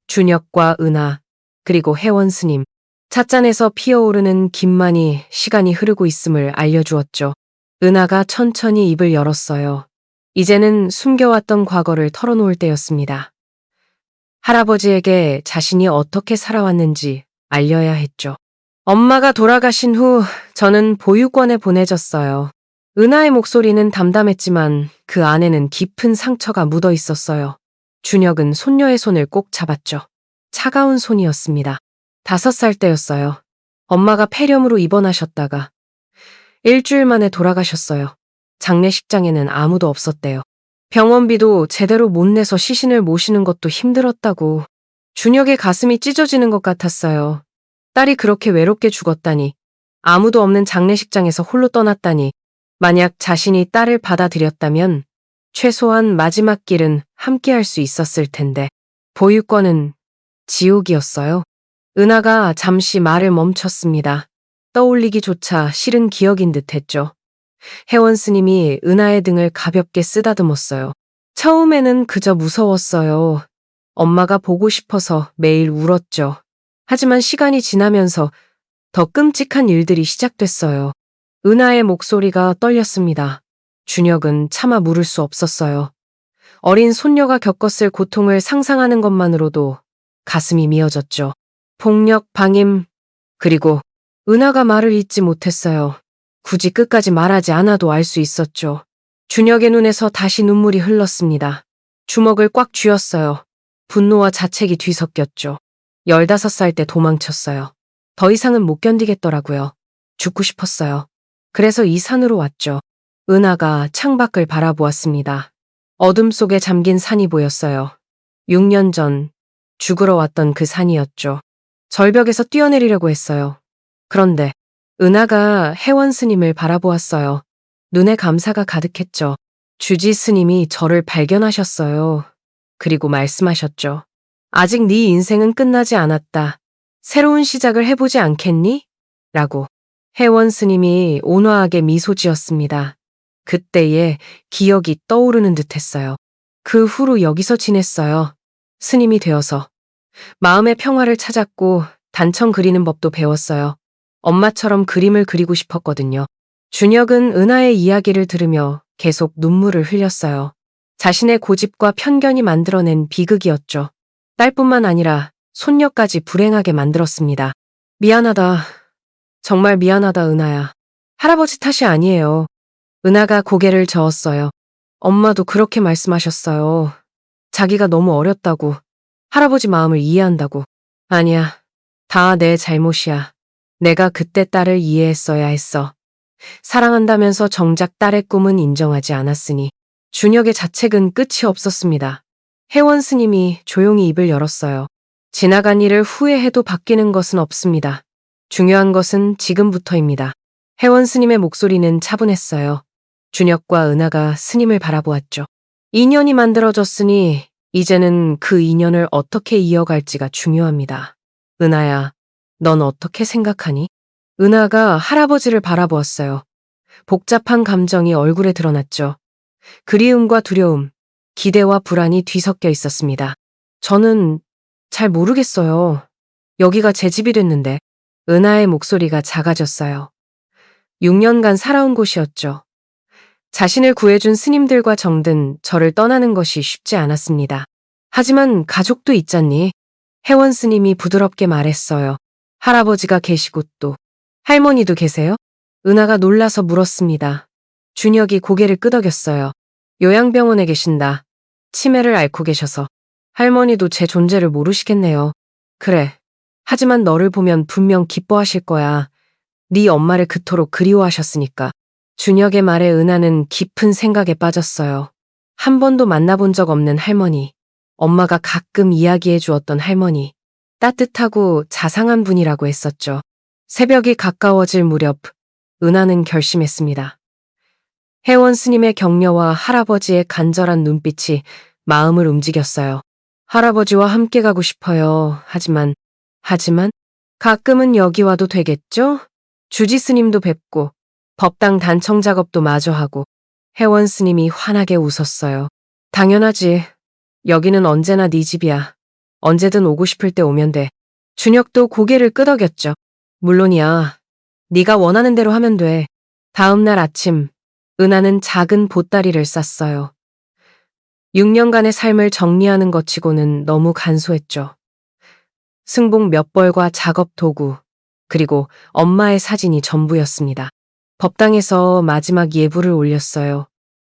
준혁과 은하, 그리고 혜원 스님. 찻잔에서 피어오르는 김만이 시간이 흐르고 있음을 알려주었죠. 은하가 천천히 입을 열었어요. 이제는 숨겨왔던 과거를 털어놓을 때였습니다. 할아버지에게 자신이 어떻게 살아왔는지 알려야 했죠. 엄마가 돌아가신 후 저는 보육원에 보내졌어요. 은하의 목소리는 담담했지만 그 안에는 깊은 상처가 묻어 있었어요. 준혁은 손녀의 손을 꼭 잡았죠. 차가운 손이었습니다. 5살 때였어요. 엄마가 폐렴으로 입원하셨다가 일주일 만에 돌아가셨어요. 장례식장에는 아무도 없었대요. 병원비도 제대로 못 내서 시신을 모시는 것도 힘들었다고. 준혁의 가슴이 찢어지는 것 같았어요. 딸이 그렇게 외롭게 죽었다니, 아무도 없는 장례식장에서 홀로 떠났다니, 만약 자신이 딸을 받아들였다면 최소한 마지막 길은 함께할 수 있었을 텐데. 보육원은 지옥이었어요. 은하가 잠시 말을 멈췄습니다. 떠올리기조차 싫은 기억인 듯 했죠. 혜원 스님이 은하의 등을 가볍게 쓰다듬었어요. 처음에는 그저 무서웠어요. 엄마가 보고 싶어서 매일 울었죠. 하지만 시간이 지나면서 더 끔찍한 일들이 시작됐어요. 은하의 목소리가 떨렸습니다. 준혁은 차마 물을 수 없었어요. 어린 손녀가 겪었을 고통을 상상하는 것만으로도 가슴이 미어졌죠. 폭력, 방임, 그리고 은하가 말을 잇지 못했어요. 굳이 끝까지 말하지 않아도 알 수 있었죠. 준혁의 눈에서 다시 눈물이 흘렀습니다. 주먹을 꽉 쥐었어요. 분노와 자책이 뒤섞였죠. 15살 때 도망쳤어요. 더 이상은 못 견디겠더라고요. 죽고 싶었어요. 그래서 이 산으로 왔죠. 은하가 창밖을 바라보았습니다. 어둠 속에 잠긴 산이 보였어요. 6년 전 죽으러 왔던 그 산이었죠. 절벽에서 뛰어내리려고 했어요. 그런데 은하가 혜원 스님을 바라보았어요. 눈에 감사가 가득했죠. 주지 스님이 저를 발견하셨어요. 그리고 말씀하셨죠. 아직 네 인생은 끝나지 않았다. 새로운 시작을 해보지 않겠니? 라고. 혜원 스님이 온화하게 미소 지었습니다. 그때의 기억이 떠오르는 듯했어요. 그 후로 여기서 지냈어요. 스님이 되어서. 마음의 평화를 찾았고 단청 그리는 법도 배웠어요. 엄마처럼 그림을 그리고 싶었거든요. 준혁은 은하의 이야기를 들으며 계속 눈물을 흘렸어요. 자신의 고집과 편견이 만들어낸 비극이었죠. 딸뿐만 아니라 손녀까지 불행하게 만들었습니다. 미안하다. 정말 미안하다, 은하야. 할아버지 탓이 아니에요. 은하가 고개를 저었어요. 엄마도 그렇게 말씀하셨어요. 자기가 너무 어렸다고. 할아버지 마음을 이해한다고. 아니야. 다 내 잘못이야. 내가 그때 딸을 이해했어야 했어. 사랑한다면서 정작 딸의 꿈은 인정하지 않았으니. 준혁의 자책은 끝이 없었습니다. 혜원 스님이 조용히 입을 열었어요. 지나간 일을 후회해도 바뀌는 것은 없습니다. 중요한 것은 지금부터입니다. 혜원 스님의 목소리는 차분했어요. 준혁과 은하가 스님을 바라보았죠. 인연이 만들어졌으니 이제는 그 인연을 어떻게 이어갈지가 중요합니다. 은하야, 넌 어떻게 생각하니? 은하가 할아버지를 바라보았어요. 복잡한 감정이 얼굴에 드러났죠. 그리움과 두려움, 기대와 불안이 뒤섞여 있었습니다. 저는 잘 모르겠어요. 여기가 제 집이 됐는데. 은하의 목소리가 작아졌어요. 6년간 살아온 곳이었죠. 자신을 구해준 스님들과 정든 저를 떠나는 것이 쉽지 않았습니다. 하지만 가족도 있잖니. 혜원 스님이 부드럽게 말했어요. 할아버지가 계시고 또 할머니도 계세요? 은하가 놀라서 물었습니다. 준혁이 고개를 끄덕였어요. 요양병원에 계신다. 치매를 앓고 계셔서. 할머니도 제 존재를 모르시겠네요. 그래. 하지만 너를 보면 분명 기뻐하실 거야. 네 엄마를 그토록 그리워하셨으니까. 준혁의 말에 은하는 깊은 생각에 빠졌어요. 한 번도 만나본 적 없는 할머니. 엄마가 가끔 이야기해 주었던 할머니. 따뜻하고 자상한 분이라고 했었죠. 새벽이 가까워질 무렵 은하는 결심했습니다. 혜원 스님의 격려와 할아버지의 간절한 눈빛이 마음을 움직였어요. 할아버지와 함께 가고 싶어요. 하지만 가끔은 여기 와도 되겠죠? 주지 스님도 뵙고 법당 단청 작업도 마저 하고. 혜원 스님이 환하게 웃었어요. 당연하지. 여기는 언제나 네 집이야. 언제든 오고 싶을 때 오면 돼. 준혁도 고개를 끄덕였죠. 물론이야. 네가 원하는 대로 하면 돼. 다음 날 아침 은하는 작은 보따리를 쌌어요. 6년간의 삶을 정리하는 것 치고는 너무 간소했죠. 승복 몇 벌과 작업 도구, 그리고 엄마의 사진이 전부였습니다. 법당에서 마지막 예불을 올렸어요.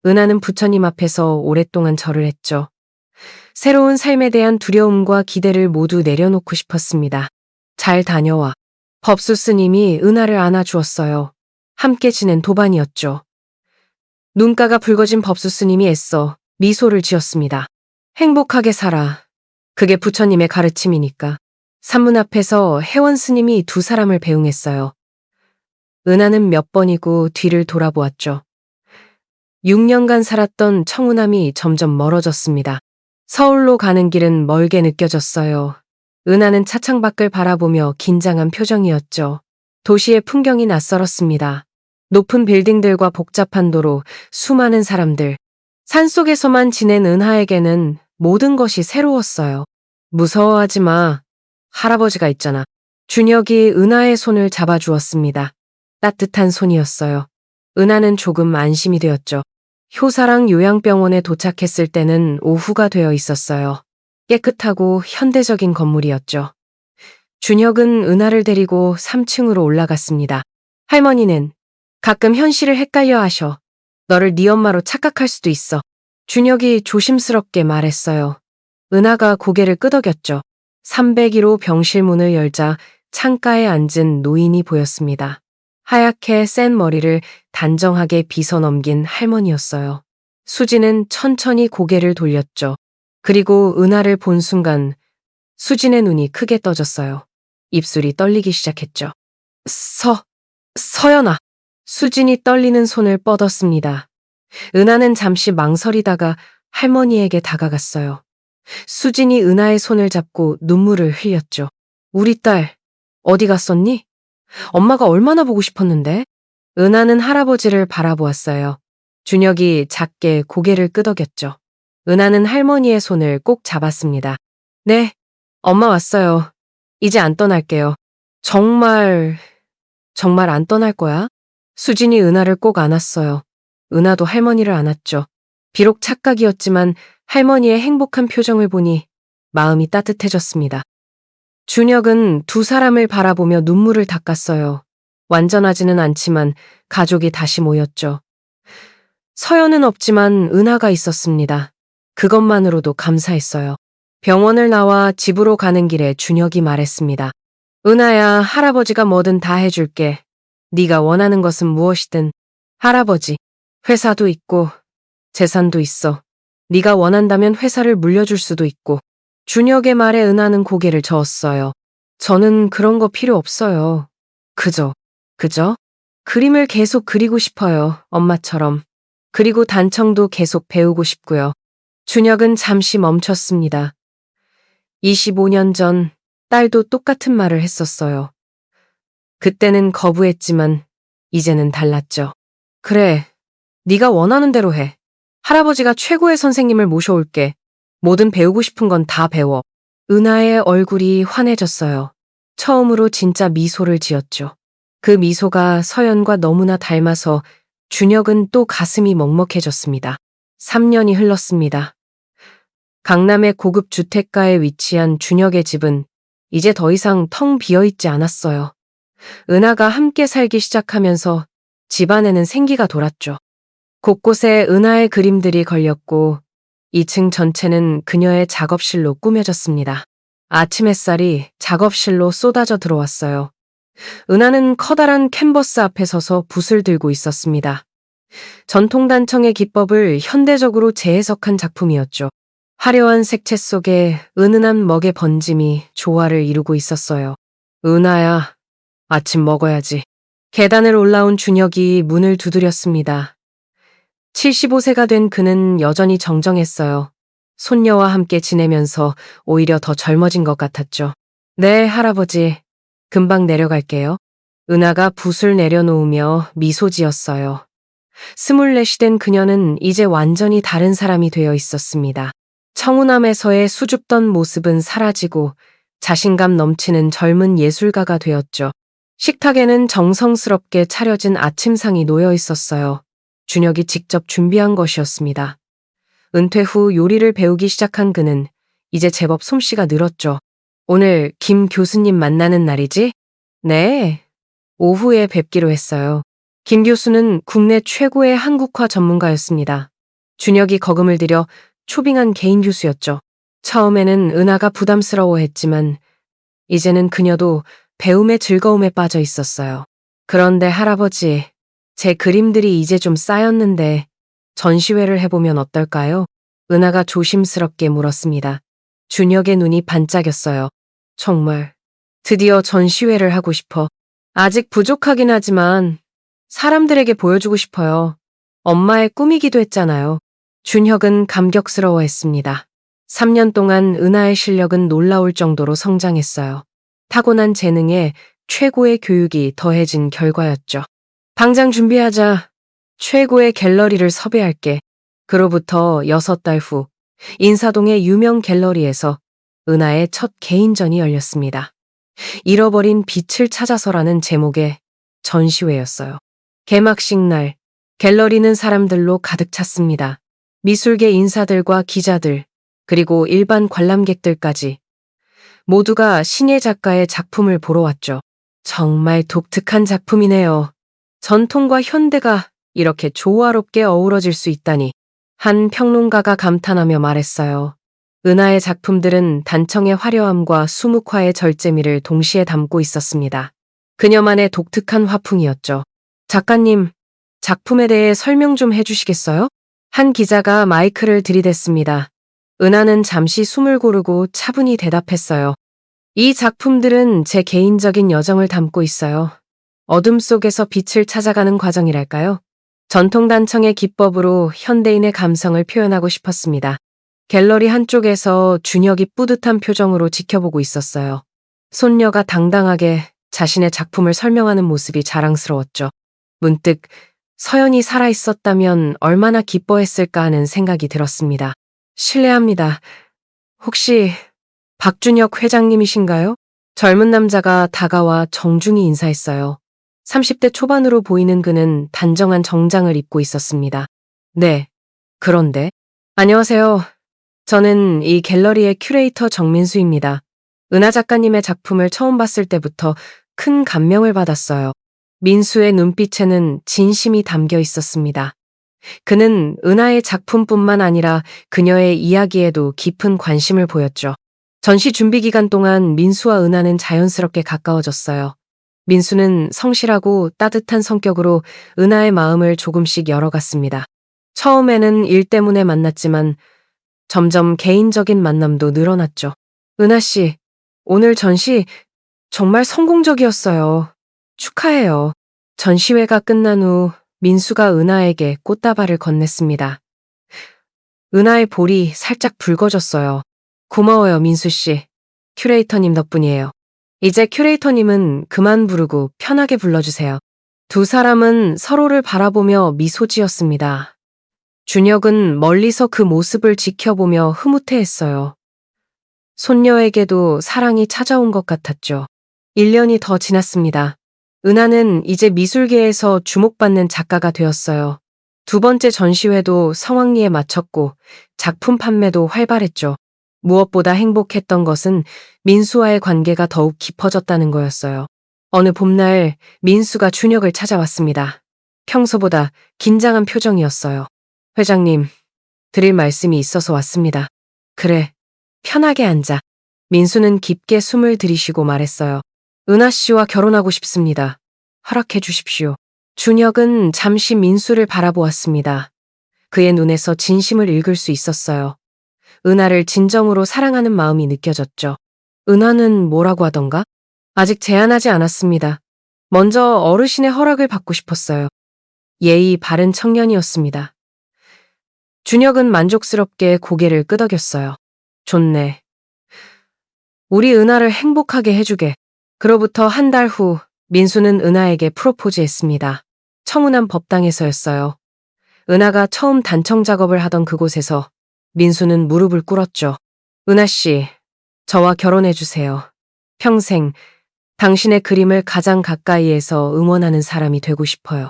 은하는 부처님 앞에서 오랫동안 절을 했죠. 새로운 삶에 대한 두려움과 기대를 모두 내려놓고 싶었습니다. 잘 다녀와. 법수 스님이 은하를 안아주었어요. 함께 지낸 도반이었죠. 눈가가 붉어진 법수 스님이 애써 미소를 지었습니다. 행복하게 살아. 그게 부처님의 가르침이니까. 산문 앞에서 혜원 스님이 두 사람을 배웅했어요. 은하는 몇 번이고 뒤를 돌아보았죠. 6년간 살았던 청운함이 점점 멀어졌습니다. 서울로 가는 길은 멀게 느껴졌어요. 은하는 차창 밖을 바라보며 긴장한 표정이었죠. 도시의 풍경이 낯설었습니다. 높은 빌딩들과 복잡한 도로, 수많은 사람들. 산속에서만 지낸 은하에게는 모든 것이 새로웠어요. 무서워하지 마. 할아버지가 있잖아. 준혁이 은하의 손을 잡아주었습니다. 따뜻한 손이었어요. 은하는 조금 안심이 되었죠. 효사랑 요양병원에 도착했을 때는 오후가 되어 있었어요. 깨끗하고 현대적인 건물이었죠. 준혁은 은하를 데리고 3층으로 올라갔습니다. 할머니는 가끔 현실을 헷갈려 하셔. 너를 네 엄마로 착각할 수도 있어. 준혁이 조심스럽게 말했어요. 은하가 고개를 끄덕였죠. 301호 병실 문을 열자 창가에 앉은 노인이 보였습니다. 하얗게 센 머리를 단정하게 빗어 넘긴 할머니였어요. 수지는 천천히 고개를 돌렸죠. 그리고 은하를 본 순간 수진의 눈이 크게 떠졌어요. 입술이 떨리기 시작했죠. 서연아. 수진이 떨리는 손을 뻗었습니다. 은하는 잠시 망설이다가 할머니에게 다가갔어요. 수진이 은하의 손을 잡고 눈물을 흘렸죠. 우리 딸, 어디 갔었니? 엄마가 얼마나 보고 싶었는데? 은하는 할아버지를 바라보았어요. 준혁이 작게 고개를 끄덕였죠. 은하는 할머니의 손을 꼭 잡았습니다. 네, 엄마 왔어요. 이제 안 떠날게요. 정말 안 떠날 거야? 수진이 은하를 꼭 안았어요. 은하도 할머니를 안았죠. 비록 착각이었지만 할머니의 행복한 표정을 보니 마음이 따뜻해졌습니다. 준혁은 두 사람을 바라보며 눈물을 닦았어요. 완전하지는 않지만 가족이 다시 모였죠. 서연은 없지만 은하가 있었습니다. 그것만으로도 감사했어요. 병원을 나와 집으로 가는 길에 준혁이 말했습니다. 은하야, 할아버지가 뭐든 다 해줄게. 네가 원하는 것은 무엇이든. 할아버지, 회사도 있고 재산도 있어. 네가 원한다면 회사를 물려줄 수도 있고. 준혁의 말에 은하는 고개를 저었어요. 저는 그런 거 필요 없어요. 그저 그림을 계속 그리고 싶어요. 엄마처럼. 그리고 단청도 계속 배우고 싶고요. 준혁은 잠시 멈췄습니다. 25년 전 딸도 똑같은 말을 했었어요. 그때는 거부했지만 이제는 달랐죠. 그래, 네가 원하는 대로 해. 할아버지가 최고의 선생님을 모셔올게. 뭐든 배우고 싶은 건 다 배워. 은하의 얼굴이 환해졌어요. 처음으로 진짜 미소를 지었죠. 그 미소가 서연과 너무나 닮아서 준혁은 또 가슴이 먹먹해졌습니다. 3년이 흘렀습니다. 강남의 고급 주택가에 위치한 준혁의 집은 이제 더 이상 텅 비어있지 않았어요. 은하가 함께 살기 시작하면서 집안에는 생기가 돌았죠. 곳곳에 은하의 그림들이 걸렸고 2층 전체는 그녀의 작업실로 꾸며졌습니다. 아침 햇살이 작업실로 쏟아져 들어왔어요. 은하는 커다란 캔버스 앞에 서서 붓을 들고 있었습니다. 전통단청의 기법을 현대적으로 재해석한 작품이었죠. 화려한 색채 속에 은은한 먹의 번짐이 조화를 이루고 있었어요. 은하야, 아침 먹어야지. 계단을 올라온 준혁이 문을 두드렸습니다. 75세가 된 그는 여전히 정정했어요. 손녀와 함께 지내면서 오히려 더 젊어진 것 같았죠. 네, 할아버지. 금방 내려갈게요. 은하가 붓을 내려놓으며 미소 지었어요. 24이 된 그녀는 이제 완전히 다른 사람이 되어 있었습니다. 청운함에서의 수줍던 모습은 사라지고 자신감 넘치는 젊은 예술가가 되었죠. 식탁에는 정성스럽게 차려진 아침상이 놓여 있었어요. 준혁이 직접 준비한 것이었습니다. 은퇴 후 요리를 배우기 시작한 그는 이제 제법 솜씨가 늘었죠. 오늘 김 교수님 만나는 날이지? 네. 오후에 뵙기로 했어요. 김 교수는 국내 최고의 한국화 전문가였습니다. 준혁이 거금을 들여 초빙한 개인 교수였죠. 처음에는 은하가 부담스러워했지만 이제는 그녀도 배움의 즐거움에 빠져 있었어요. 그런데 할아버지, 제 그림들이 이제 좀 쌓였는데 전시회를 해보면 어떨까요? 은하가 조심스럽게 물었습니다. 준혁의 눈이 반짝였어요. 정말, 드디어 전시회를 하고 싶어. 아직 부족하긴 하지만 사람들에게 보여주고 싶어요. 엄마의 꿈이기도 했잖아요. 준혁은 감격스러워했습니다. 3년 동안 은하의 실력은 놀라울 정도로 성장했어요. 타고난 재능에 최고의 교육이 더해진 결과였죠. 당장 준비하자. 최고의 갤러리를 섭외할게. 그로부터 6달 후 인사동의 유명 갤러리에서 은하의 첫 개인전이 열렸습니다. 잃어버린 빛을 찾아서라는 제목의 전시회였어요. 개막식 날 갤러리는 사람들로 가득 찼습니다. 미술계 인사들과 기자들, 그리고 일반 관람객들까지 모두가 신예 작가의 작품을 보러 왔죠. 정말 독특한 작품이네요. 전통과 현대가 이렇게 조화롭게 어우러질 수 있다니. 한 평론가가 감탄하며 말했어요. 은하의 작품들은 단청의 화려함과 수묵화의 절제미를 동시에 담고 있었습니다. 그녀만의 독특한 화풍이었죠. 작가님, 작품에 대해 설명 좀 해주시겠어요? 한 기자가 마이크를 들이댔습니다. 은하는 잠시 숨을 고르고 차분히 대답했어요. 이 작품들은 제 개인적인 여정을 담고 있어요. 어둠 속에서 빛을 찾아가는 과정이랄까요? 전통단청의 기법으로 현대인의 감성을 표현하고 싶었습니다. 갤러리 한쪽에서 준혁이 뿌듯한 표정으로 지켜보고 있었어요. 손녀가 당당하게 자신의 작품을 설명하는 모습이 자랑스러웠죠. 문득 서연이 살아있었다면 얼마나 기뻐했을까 하는 생각이 들었습니다. 실례합니다. 혹시 박준혁 회장님이신가요? 젊은 남자가 다가와 정중히 인사했어요. 30대 초반으로 보이는 그는 단정한 정장을 입고 있었습니다. 네, 그런데. 안녕하세요. 저는 이 갤러리의 큐레이터 정민수입니다. 은하 작가님의 작품을 처음 봤을 때부터 큰 감명을 받았어요. 민수의 눈빛에는 진심이 담겨 있었습니다. 그는 은하의 작품뿐만 아니라 그녀의 이야기에도 깊은 관심을 보였죠. 전시 준비 기간 동안 민수와 은하는 자연스럽게 가까워졌어요. 민수는 성실하고 따뜻한 성격으로 은하의 마음을 조금씩 열어갔습니다. 처음에는 일 때문에 만났지만 점점 개인적인 만남도 늘어났죠. 은하 씨, 오늘 전시 정말 성공적이었어요. 축하해요. 전시회가 끝난 후 민수가 은하에게 꽃다발을 건넸습니다. 은하의 볼이 살짝 붉어졌어요. 고마워요, 민수 씨. 큐레이터님 덕분이에요. 이제 큐레이터님은 그만 부르고 편하게 불러주세요. 두 사람은 서로를 바라보며 미소 지었습니다. 준혁은 멀리서 그 모습을 지켜보며 흐뭇해했어요. 손녀에게도 사랑이 찾아온 것 같았죠. 1년이 더 지났습니다. 은하는 이제 미술계에서 주목받는 작가가 되었어요. 두 번째 전시회도 성황리에 마쳤고 작품 판매도 활발했죠. 무엇보다 행복했던 것은 민수와의 관계가 더욱 깊어졌다는 거였어요. 어느 봄날 민수가 준혁을 찾아왔습니다. 평소보다 긴장한 표정이었어요. 회장님, 드릴 말씀이 있어서 왔습니다. 그래, 편하게 앉아. 민수는 깊게 숨을 들이쉬고 말했어요. 은하 씨와 결혼하고 싶습니다. 허락해 주십시오. 준혁은 잠시 민수를 바라보았습니다. 그의 눈에서 진심을 읽을 수 있었어요. 은하를 진정으로 사랑하는 마음이 느껴졌죠. 은하는 뭐라고 하던가? 아직 제안하지 않았습니다. 먼저 어르신의 허락을 받고 싶었어요. 예의 바른 청년이었습니다. 준혁은 만족스럽게 고개를 끄덕였어요. 좋네. 우리 은하를 행복하게 해주게. 그로부터 한 달 후 민수는 은하에게 프로포즈했습니다. 청운한 법당에서였어요. 은하가 처음 단청 작업을 하던 그곳에서 민수는 무릎을 꿇었죠. 은하 씨, 저와 결혼해주세요. 평생 당신의 그림을 가장 가까이에서 응원하는 사람이 되고 싶어요.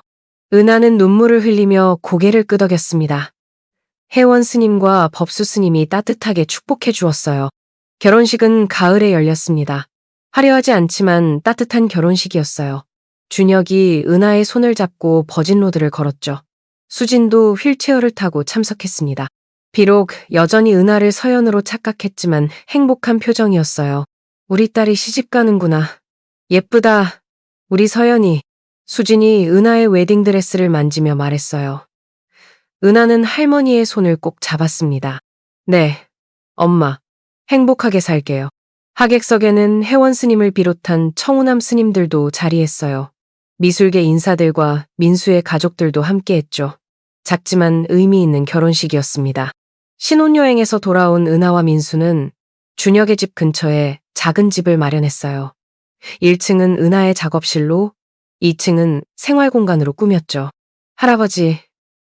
은하는 눈물을 흘리며 고개를 끄덕였습니다. 혜원 스님과 법수 스님이 따뜻하게 축복해 주었어요. 결혼식은 가을에 열렸습니다. 화려하지 않지만 따뜻한 결혼식이었어요. 준혁이 은하의 손을 잡고 버진로드를 걸었죠. 수진도 휠체어를 타고 참석했습니다. 비록 여전히 은하를 서연으로 착각했지만 행복한 표정이었어요. 우리 딸이 시집 가는구나. 예쁘다. 우리 서연이. 수진이 은하의 웨딩드레스를 만지며 말했어요. 은하는 할머니의 손을 꼭 잡았습니다. 네, 엄마. 행복하게 살게요. 하객석에는 혜원 스님을 비롯한 청운함 스님들도 자리했어요. 미술계 인사들과 민수의 가족들도 함께했죠. 작지만 의미 있는 결혼식이었습니다. 신혼여행에서 돌아온 은하와 민수는 준혁의 집 근처에 작은 집을 마련했어요. 1층은 은하의 작업실로, 2층은 생활공간으로 꾸몄죠. 할아버지,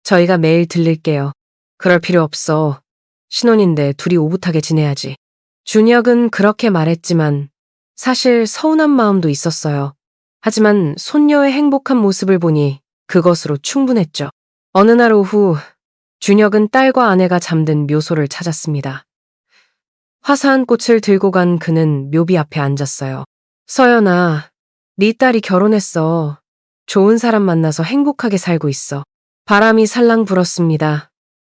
저희가 매일 들릴게요. 그럴 필요 없어. 신혼인데 둘이 오붓하게 지내야지. 준혁은 그렇게 말했지만 사실 서운한 마음도 있었어요. 하지만 손녀의 행복한 모습을 보니 그것으로 충분했죠. 어느 날 오후 준혁은 딸과 아내가 잠든 묘소를 찾았습니다. 화사한 꽃을 들고 간 그는 묘비 앞에 앉았어요. 서연아, 네 딸이 결혼했어. 좋은 사람 만나서 행복하게 살고 있어. 바람이 살랑 불었습니다.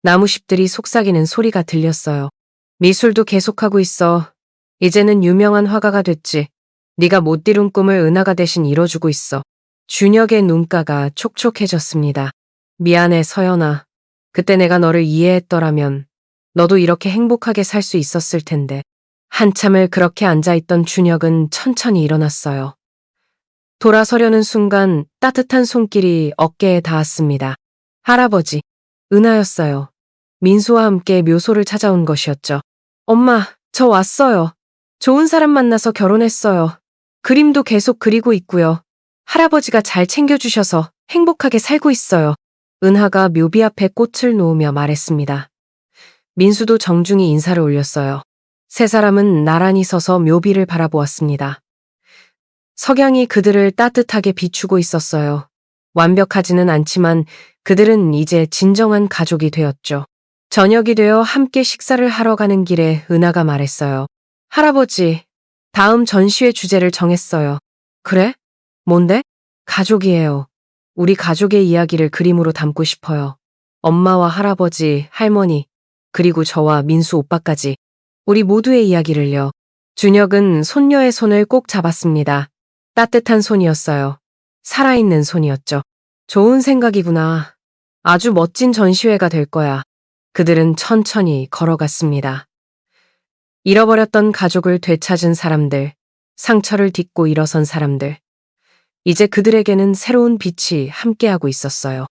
나무잎들이 속삭이는 소리가 들렸어요. 미술도 계속하고 있어. 이제는 유명한 화가가 됐지. 네가 못 이룬 꿈을 은하가 대신 이뤄주고 있어. 준혁의 눈가가 촉촉해졌습니다. 미안해, 서연아. 그때 내가 너를 이해했더라면 너도 이렇게 행복하게 살 수 있었을 텐데. 한참을 그렇게 앉아있던 준혁은 천천히 일어났어요. 돌아서려는 순간 따뜻한 손길이 어깨에 닿았습니다. 할아버지, 은하였어요. 민수와 함께 묘소를 찾아온 것이었죠. 엄마, 저 왔어요. 좋은 사람 만나서 결혼했어요. 그림도 계속 그리고 있고요. 할아버지가 잘 챙겨주셔서 행복하게 살고 있어요. 은하가 묘비 앞에 꽃을 놓으며 말했습니다. 민수도 정중히 인사를 올렸어요. 세 사람은 나란히 서서 묘비를 바라보았습니다. 석양이 그들을 따뜻하게 비추고 있었어요. 완벽하지는 않지만 그들은 이제 진정한 가족이 되었죠. 저녁이 되어 함께 식사를 하러 가는 길에 은하가 말했어요. 할아버지, 다음 전시회 주제를 정했어요. 그래? 뭔데? 가족이에요. 우리 가족의 이야기를 그림으로 담고 싶어요. 엄마와 할아버지, 할머니, 그리고 저와 민수 오빠까지. 우리 모두의 이야기를요. 준혁은 손녀의 손을 꼭 잡았습니다. 따뜻한 손이었어요. 살아있는 손이었죠. 좋은 생각이구나. 아주 멋진 전시회가 될 거야. 그들은 천천히 걸어갔습니다. 잃어버렸던 가족을 되찾은 사람들, 상처를 딛고 일어선 사람들. 이제 그들에게는 새로운 빛이 함께하고 있었어요.